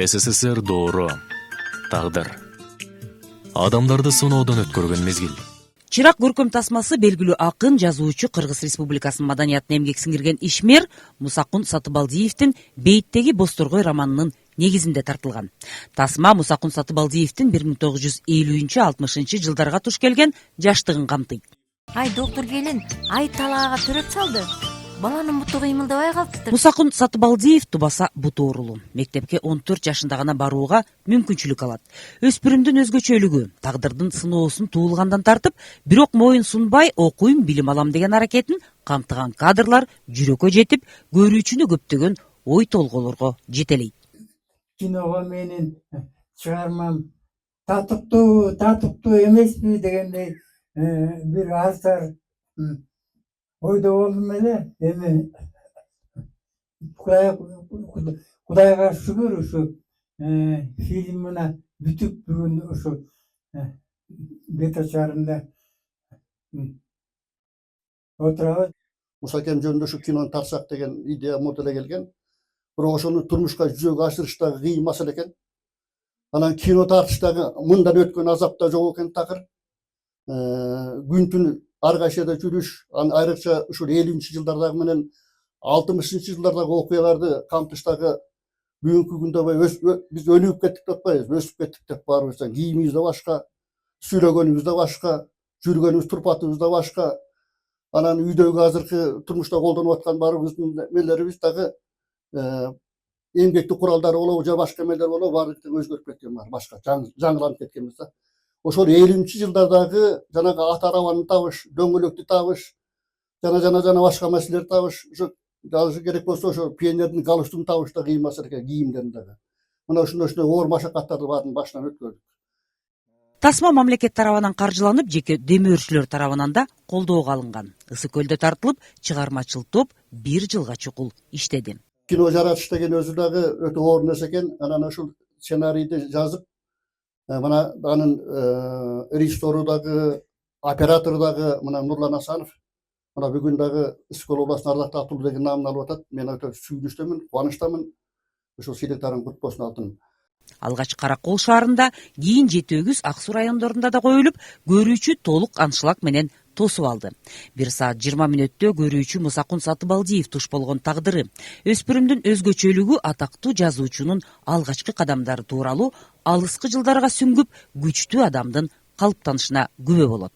СССР доору, тагдыр. Адамдарды сыноодон өткөргөн мезгил. Чырак көркөм тасмасы белгилүү акын, жазуучу, Кыргыз Республикасынын маданиятына эмгек сиңирген ишмер Мусакун Сатыбалдиевдин Бейиттеги Бозторгой романынын негизинде тартылган. Тасма Мусакун Сатыбалдиевдин 1950-60 жылдарга туш келген жаштыгын камтыйт. Ай, доктор келин, ай талаага төрөп салды. Баланын буту кыймылдабай калыптыр. Мусакун Сатыбалдиев тубаса буту оорулуу. Мектепке 14 жашында гана барууга мүмкүнчүлүк алат. Өспүрүмдүн өзгөчөлүгү тагдырдын сыноосун туулгандан тартып, бирок моюн сунбай окуйм, билим алам деген аракетин камтыган кадрлар жүрөккө жетип, көрүүчүнү көптөгөн ой толголорго жетелейт. Киного менин чыгармам татыктуу эмеспи дегендей бир аздар ойдо болдум эле. Эми Кудайга шүгүр ушу фильм мына бүтүп бүгүн ушу бета шаарында отурабыз. Мусакен жөнүндө ушу кинону тартсак деген идея мурда келген. Бирок ошону турмушка жүзөгө ашырыштагы кыйын маселе экен. Анан кино тартыштагы мындан өткөн азап да жок экен такыр. Күн түн ар кайшада жүрүш, айрыкча ушул 50-жылдардагы менен 60-жылдардагы окуяларды камтыштагы бүгүнкү күндө биз өнүгүп кеттик деп атпайбыз, өсүп кеттик деп баарыбыздан. Кийимибиз да башка, сүйлөгөнүбүз да башка, жүргөнүбүз турпатыбыз да башка. Анан үйдөгү азыркы турмушта колдонуп аткан баарыбыздын эмелерибиз дагы эмгектик куралдары болобу же башка эмелер болобу баардыгы өзгөрүп кеткен, башка жаңыланып кеткенбиз да. Ошол 50-жылдардагы жанагы ат арабаны табыш, дөңгөлөктү табыш, жана башка маселелерди табыш, ошо даже керек болсо ошо пионердин галстугун табыш да кыйын маселе экен, кийимдерин дагы. Мына ушундай оор машакаттарды баарын башынан өткөрдүк. Тасма мамлекет тарабынан каржыланып, жеке демөөрчүлөр тарабынан да колдоого алынган. Ысык көлдө тартылып, чыгармачыл топ 1 жылга чукул иштеди. Кино жаратыш деген өзү дагы өтө оор нерсе экен. Анан ушул сценарийди жазып, мына анын режиссеру дагы, оператору дагы мына Нурлан Асанов, мына бүгүн дагы Ысык-Көл областынын ардактуу атуу деген наамын алып атат. Мен өтө сүйүнүчтөмүн, кубанычтамын. Ушул сыйлыктарын кут болсун алтыным. Алгач Каракол шаарында, кийин Жети Өгүз, Ак Суу райондорунда да коюлуп, көрүүчү толук аншлаг менен тосуп алды. 1 саат 20 мүнөттө көрүүчү Мусакун Сатыбалдиев туш болгон тагдыры, өспүрүмдүн өзгөчөлүгү атактуу жазуучунун алгачкы кадамдары тууралуу алыскы жылдарга сүңгүп, күчтүү адамдын калыптанышына күбө болот.